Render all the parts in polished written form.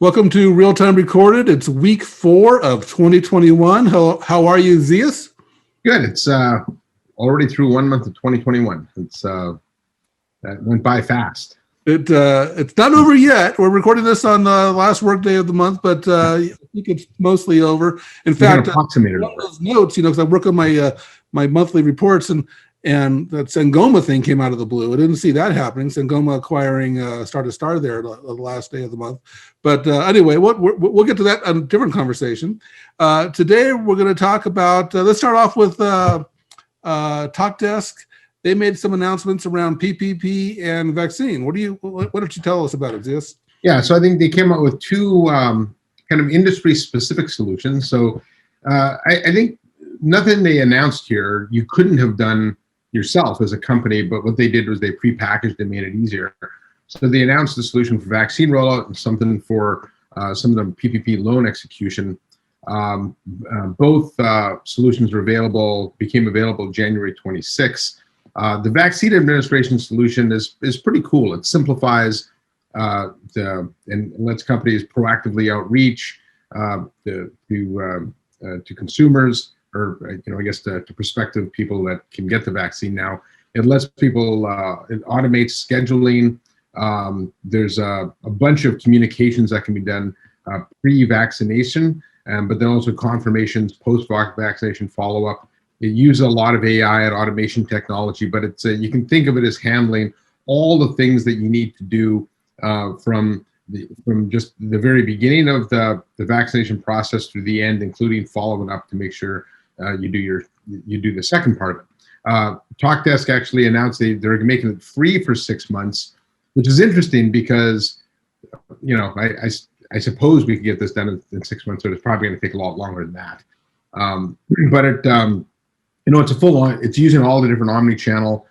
Welcome to Real Time Recorded. It's week 4 of 2021. How are you, Zeus? Good. It's already through 1 month of 2021. That went by fast. It's not over yet. We're recording this on the last work day of the month, but I think it's mostly over. In fact, one of those notes, because I work on my monthly reports, and that Sangoma thing came out of the blue. I didn't see that happening. Sangoma acquiring Star there the last day of the month. But anyway, we'll get to that on a different conversation. Today, we're going to talk about, let's start off with TalkDesk. They made some announcements around PPP and vaccine. What did you tell us about it, Zeus? Yeah, so I think they came out with two kind of industry-specific solutions. So I think nothing they announced here you couldn't have done yourself as a company, but what they did was they pre-packaged and made it easier. So they announced the solution for vaccine rollout and something for some of the PPP loan execution. Both solutions became available January 26th. The vaccine administration solution is pretty cool. It simplifies and lets companies proactively outreach to consumers, or I guess to prospective people that can get the vaccine now. It lets people, it automates scheduling. There's a bunch of communications that can be done pre-vaccination, but then also confirmations, post-vaccination follow-up. It uses a lot of AI and automation technology, but it's you can think of it as handling all the things that you need to do from just the very beginning of the vaccination process through the end, including following up to make sure you do the second part of it. TalkDesk actually announced they're making it free for 6 months, which is interesting because I suppose we could get this done in 6 months, but it's probably going to take a lot longer than that. But it's a full-on. It's using all the different omni-channel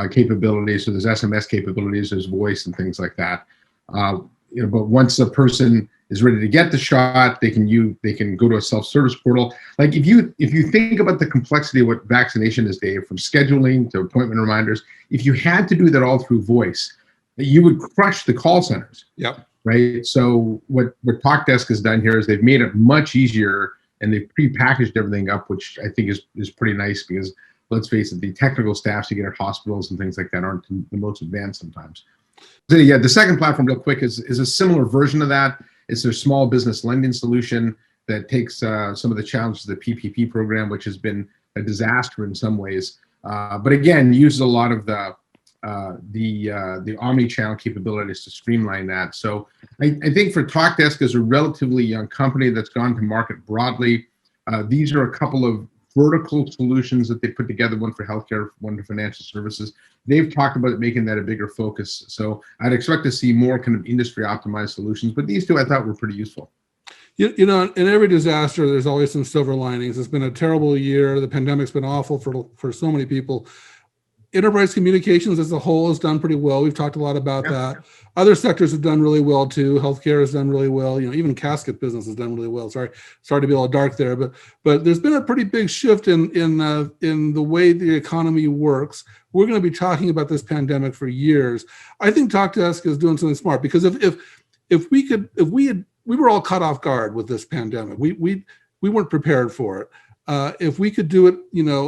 capabilities. So there's SMS capabilities, there's voice and things like that. But once a person is ready to get the shot, they can go to a self-service portal. Like if you think about the complexity of what vaccination is, Dave, from scheduling to appointment reminders, if you had to do that all through voice, you would crush the call centers. Yep. Right. So what TalkDesk has done here is they've made it much easier, and they've pre-packaged everything up, which I think is pretty nice, because let's face it, the technical staffs you get at hospitals and things like that aren't the most advanced sometimes. So yeah, the second platform, real quick, is a similar version of that. It's their small business lending solution that takes some of the challenges of the PPP program, which has been a disaster in some ways, but again uses a lot of the omni-channel capabilities to streamline that. So I think for TalkDesk, as a relatively young company that's gone to market broadly, these are a couple of vertical solutions that they put together, one for healthcare, one for financial services. They've talked about making that a bigger focus. So I'd expect to see more kind of industry optimized solutions, but these two I thought were pretty useful. In every disaster, there's always some silver linings. It's been a terrible year. The pandemic's been awful for so many people. Enterprise communications as a whole has done pretty well. We've talked a lot about that. Other sectors have done really well too. Healthcare has done really well. Even casket business has done really well. Sorry to be a little dark there, but there's been a pretty big shift in the way the economy works. We're going to be talking about this pandemic for years. I think TalkDesk is doing something smart, because if we were all caught off guard with this pandemic. We weren't prepared for it. If we could do it,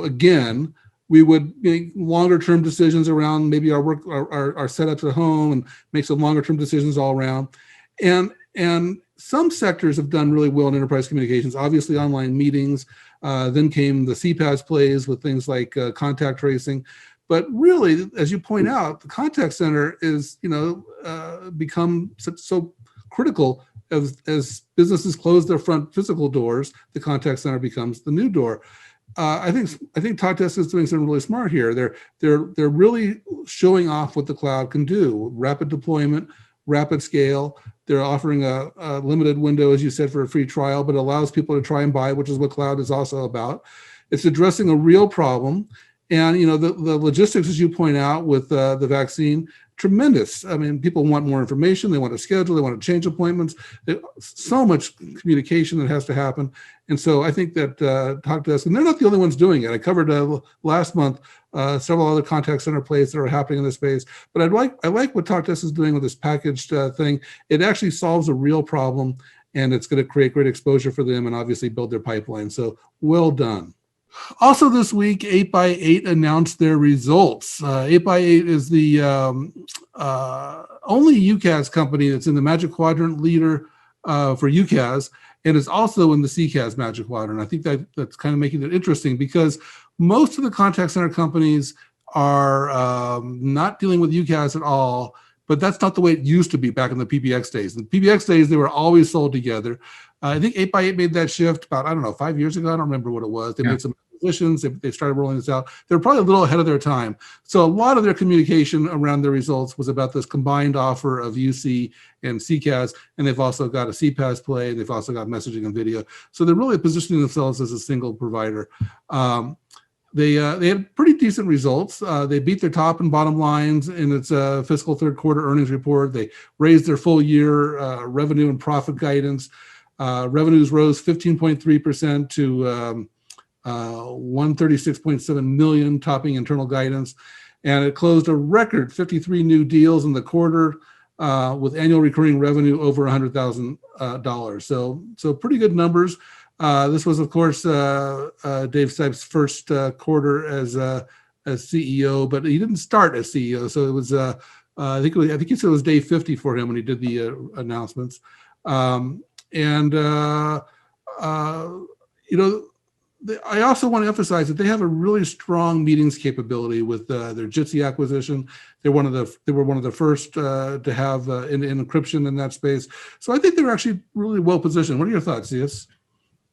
again, we would make longer-term decisions around maybe our work, our setups at home, and make some longer-term decisions all around. And some sectors have done really well in enterprise communications. Obviously, online meetings. Then came the CPaaS plays with things like contact tracing. But really, as you point out, the contact center is become so critical. As businesses close their front physical doors, the contact center becomes the new door. I think TalkDesk is doing something really smart here. They're really showing off what the cloud can do: rapid deployment, rapid scale. They're offering a limited window, as you said, for a free trial, but it allows people to try and buy, which is what cloud is also about. It's addressing a real problem, And, the logistics, as you point out, with the vaccine, tremendous. I mean, people want more information. They want to schedule. They want to change appointments. So much communication that has to happen. And so I think that Talk to Us, and they're not the only ones doing it. I covered last month several other contact center plays that are happening in this space. But I like what Talk to Us is doing with this packaged thing. It actually solves a real problem, and it's going to create great exposure for them and obviously build their pipeline. So well done. Also this week, 8x8 announced their results. 8x8 is the only UCaaS company that's in the Magic Quadrant leader for UCaaS, and it's also in the CCaaS Magic Quadrant. I think that's kind of making it interesting because most of the contact center companies are not dealing with UCaaS at all, but that's not the way it used to be back in the PBX days. In the PBX days, they were always sold together. I think 8x8 made that shift about, 5 years ago. I don't remember what it was. They made some acquisitions. They started rolling this out. They were probably a little ahead of their time. So a lot of their communication around their results was about this combined offer of UC and CCaaS, and they've also got a CPaaS play, and they've also got messaging and video. So they're really positioning themselves as a single provider. They had pretty decent results. They beat their top and bottom lines in its fiscal third quarter earnings report. They raised their full year revenue and profit guidance. Revenues rose 15.3% to $136.7 million, topping internal guidance. And it closed a record 53 new deals in the quarter with annual recurring revenue over $100,000. So pretty good numbers. This was, of course, Dave Stipe's first quarter as CEO, but he didn't start as CEO. So it was, I think he said it was day 50 for him when he did the announcements. I also want to emphasize that they have a really strong meetings capability with their Jitsi acquisition. They were one of the first to have an encryption in that space. So I think they're actually really well positioned. What are your thoughts, Zeus?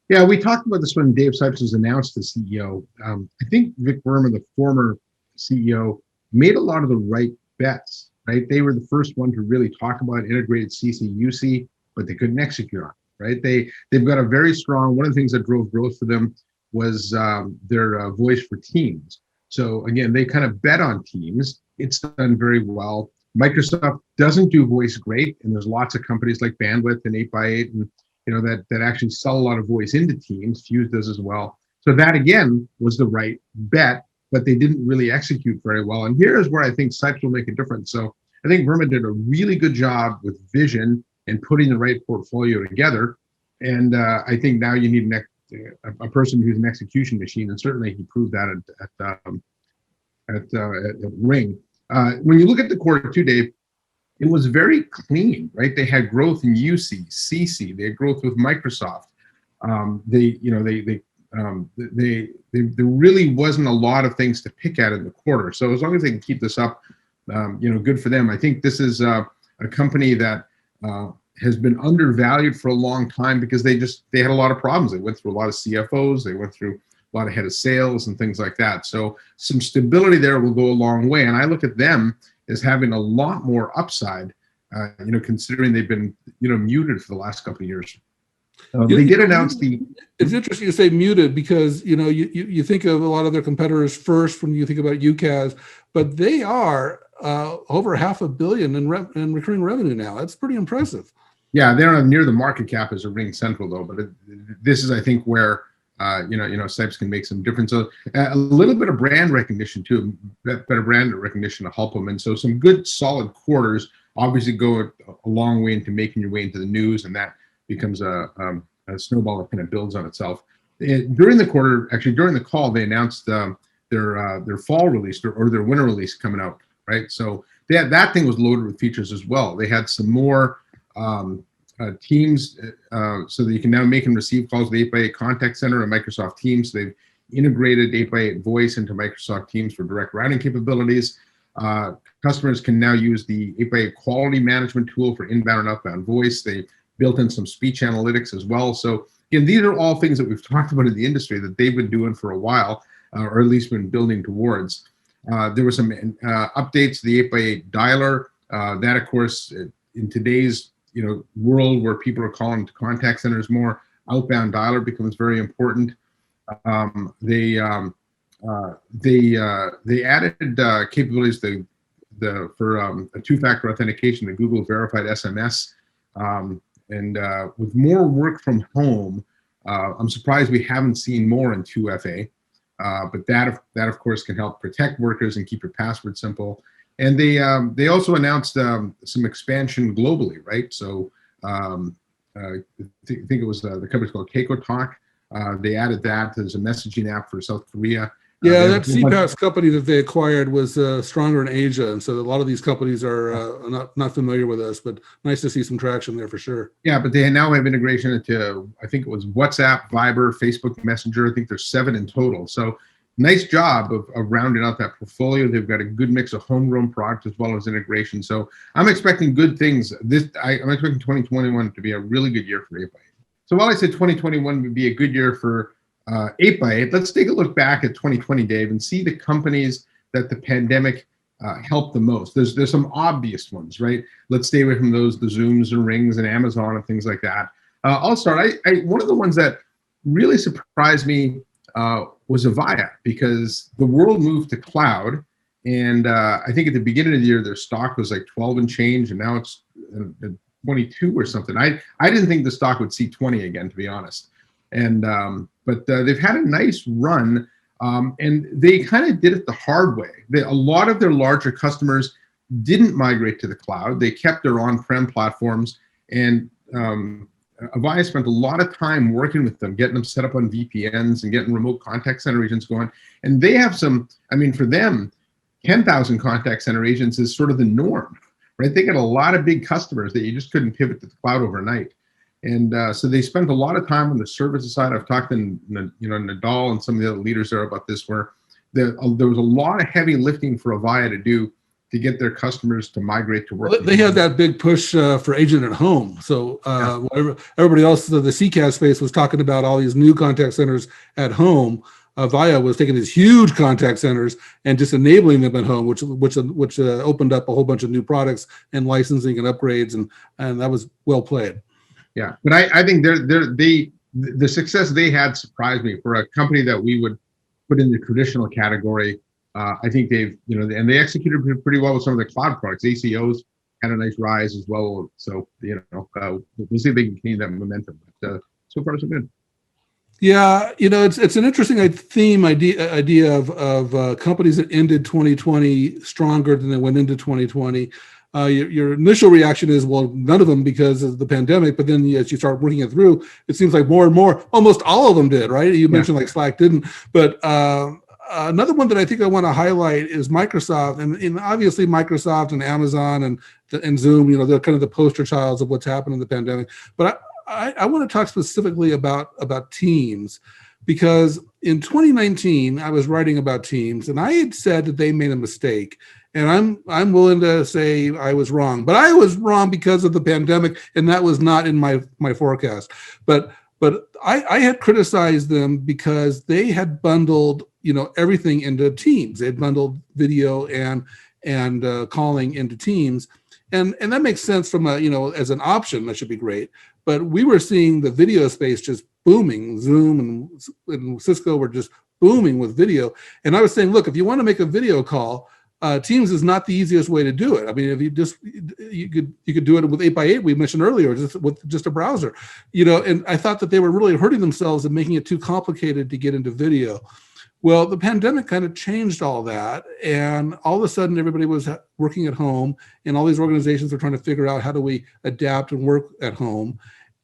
Yeah, we talked about this when Dave Sipes was announced as CEO. I think Vic Verma, the former CEO, made a lot of the right bets, right? They were the first one to really talk about integrated CC UC, but they couldn't execute on it, right? They've got a very strong, one of the things that drove growth for them was their voice for Teams. So again, they kind of bet on Teams. It's done very well. Microsoft doesn't do voice great, and there's lots of companies like Bandwidth and 8x8 and that actually sell a lot of voice into Teams. Fuse does as well. So that again was the right bet, but they didn't really execute very well. And here is where I think Sipes will make a difference. So I think Verma did a really good job with vision and putting the right portfolio together. And I think now you need a person who's an execution machine, and certainly he proved that at Ring. When you look at the quarter two, Dave, it was very clean, right? They had growth in UC, CC. They had growth with Microsoft. There really wasn't a lot of things to pick at in the quarter. So as long as they can keep this up, good for them. I think this is a company that has been undervalued for a long time because they had a lot of problems. They went through a lot of CFOs. They went through a lot of head of sales and things like that. So some stability there will go a long way. And I look at them as having a lot more upside, considering they've been, muted for the last couple of years. They did announce It's interesting to say muted because, you think of a lot of their competitors first when you think about UCaaS, but they are over $500 million in recurring revenue now. That's pretty impressive. Yeah, they're near the market cap as a Ring Central though, but this is, I think, where Sipes can make some difference. So a little bit of brand recognition too, better brand recognition to help them. And so some good solid quarters obviously go a long way into making your way into the news, and that becomes a snowball that kind of builds on itself. During the quarter, actually during the call, they announced their fall release or their winter release coming out, right? So that thing was loaded with features as well. They had some more Teams so that you can now make and receive calls with 8x8 Contact Center and Microsoft Teams. They've integrated 8x8 Voice into Microsoft Teams for direct routing capabilities. Customers can now use the 8x8 Quality Management tool for inbound and outbound voice. They built in some speech analytics as well. So again, these are all things that we've talked about in the industry that they've been doing for a while, or at least been building towards. There were some updates to the 8x8 dialer. That, of course, in today's world where people are calling to contact centers more, outbound dialer becomes very important. They They added capabilities for a two-factor authentication, the Google verified SMS, and with more work from home, I'm surprised we haven't seen more in 2FA. But that of course can help protect workers and keep your password simple. And they also announced some expansion globally, right? So I think it was the company's called Keiko Talk. They added that as a messaging app for South Korea. Yeah, that CPaaS company that they acquired was stronger in Asia, and so a lot of these companies are not familiar with us. But nice to see some traction there for sure. Yeah, but they now have integration into, I think it was WhatsApp, Viber, Facebook Messenger. I think there's 7 in total. So nice job of rounding out that portfolio. They've got a good mix of homegrown products as well as integration. So I'm expecting good things. I'm expecting 2021 to be a really good year for 8x8. So while I said 2021 would be a good year for 8x8, let's take a look back at 2020, Dave, and see the companies that the pandemic helped the most. There's some obvious ones, right? Let's stay away from those, the Zooms and Rings and Amazon and things like that. I'll start. One of the ones that really surprised me was Avaya, because the world moved to cloud, and I think at the beginning of the year their stock was like 12 and change, and now it's 22 or something. I didn't think the stock would see 20 again, to be honest. And but they've had a nice run, and they kind of did it the hard way. A lot of their larger customers didn't migrate to the cloud. They kept their on-prem platforms, and Avaya spent a lot of time working with them, getting them set up on VPNs and getting remote contact center agents going. And they have some, I mean, for them, 10,000 contact center agents is sort of the norm, right? They got a lot of big customers that you just couldn't pivot to the cloud overnight. And so they spent a lot of time on the services side. I've talked to Nadal and some of the other leaders there about this, where there was a lot of heavy lifting for Avaya to do to get their customers to migrate to work. Well, they had that big push for agent at home. So everybody else, the CCaaS space was talking about all these new contact centers at home. Avaya was taking these huge contact centers and just enabling them at home, which opened up a whole bunch of new products and licensing and upgrades, and that was well played. Yeah, but I think the success they had surprised me for a company that we would put in the traditional category. I think they've, and they executed pretty well with some of the cloud products. ACOs had a nice rise as well. So, we'll see if they can continue that momentum. But so far, so good. Yeah, it's an interesting theme idea of companies that ended 2020 stronger than they went into 2020. Your initial reaction is, well, none of them because of the pandemic. But then as you start working it through, it seems like more and more, almost all of them did, right? You mentioned like Slack didn't, but another one that I think I want to highlight is Microsoft, and obviously Microsoft and Amazon and Zoom. They're kind of the poster childs of what's happened in the pandemic. But I want to talk specifically about Teams, because in 2019 I was writing about Teams, and I had said that they made a mistake. And I'm willing to say I was wrong, but I was wrong because of the pandemic, and that was not in my forecast. But I had criticized them because they had bundled everything into Teams. They had bundled video and calling into Teams, and that makes sense from as an option. That should be great. But we were seeing the video space just booming. Zoom and Cisco were just booming with video, and I was saying, look, if you want to make a video call, Teams is not the easiest way to do it. I mean, if you could do it with 8x8, we mentioned earlier, with just a browser, and I thought that they were really hurting themselves and making it too complicated to get into video. Well, the pandemic kind of changed all that, and all of a sudden everybody was working at home, and all these organizations were trying to figure out, how do we adapt and work at home?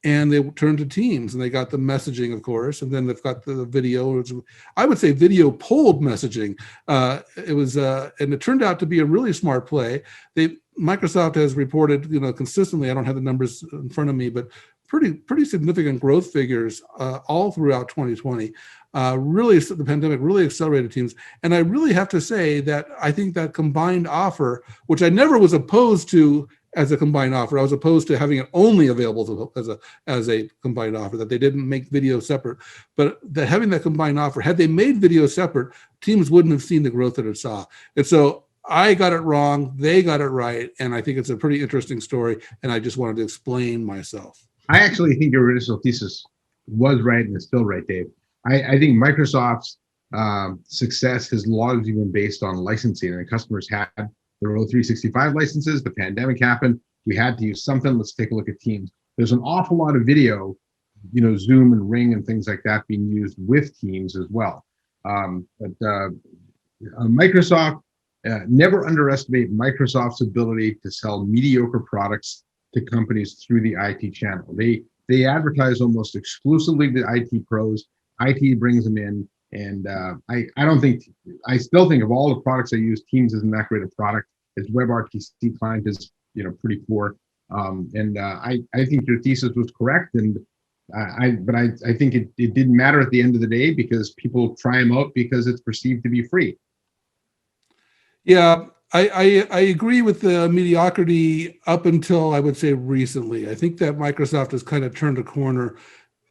And they turned to Teams, and they got the messaging, of course, and then they've got the video, which I would say video pulled messaging. And it turned out to be a really smart play. Microsoft has reported, consistently, I don't have the numbers in front of me, but pretty significant growth figures all throughout 2020. Really, the pandemic really accelerated Teams. And I really have to say that I think that combined offer, which I never was opposed to as a combined offer, I was opposed to having it only available as a combined offer, that they didn't make video separate. But that having that combined offer, had they made video separate, Teams wouldn't have seen the growth that it saw. And so I got it wrong, they got it right, and I think it's a pretty interesting story, and I just wanted to explain myself. I actually think your initial thesis was right and is still right, Dave. I think Microsoft's success has largely been based on licensing, and customers had their O365 licenses. The pandemic happened. We had to use something. Let's take a look at Teams. There's an awful lot of video, Zoom and Ring and things like that being used with Teams as well. Microsoft, never underestimate Microsoft's ability to sell mediocre products to companies through the IT channel. They advertise almost exclusively to IT pros. IT brings them in, and I still think of all the products I use, Teams isn't that great a product. Its WebRTC client is pretty poor, I think your thesis was correct, and I think it didn't matter at the end of the day because people try them out because it's perceived to be free. Yeah, I agree with the mediocrity up until, I would say, recently. I think that Microsoft has kind of turned a corner.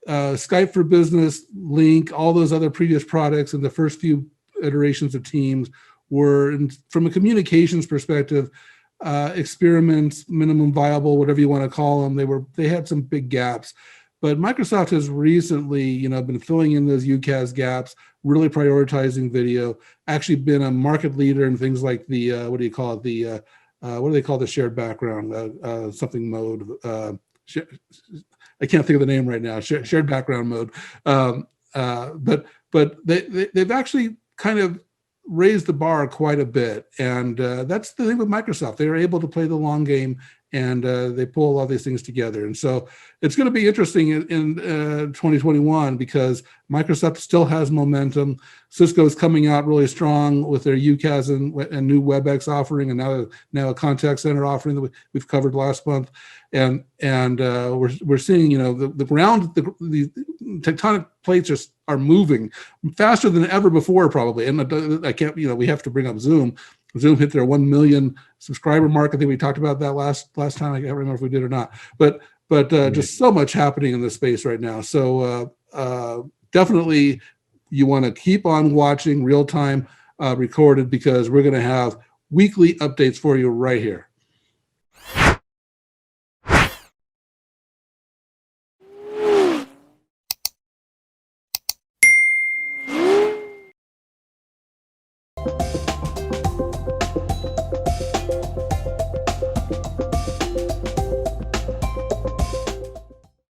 Skype for Business, Link, all those other previous products and the first few iterations of Teams were, from a communications perspective, experiments, minimum viable, whatever you want to call them. They had some big gaps. But Microsoft has recently, been filling in those UCaaS gaps, really prioritizing video, actually been a market leader in things like the, what do they call the shared background, something mode. I can't think of the name right now, shared background mode. But they've actually kind of raised the bar quite a bit. And that's the thing with Microsoft. They're able to play the long game, and they pull a lot of these things together. And so it's going to be interesting in 2021 because Microsoft still has momentum. Cisco is coming out really strong with their UCaaS and new WebEx offering, and now a contact center offering that we've covered last month. And we're seeing, the ground, the tectonic plates are moving faster than ever before, probably. And I can't, we have to bring up Zoom. Zoom hit their 1 million subscriber mark. I think we talked about that last time. I can't remember if we did or not. But just so much happening in this space right now. So definitely, you want to keep on watching real time recorded, because we're going to have weekly updates for you right here.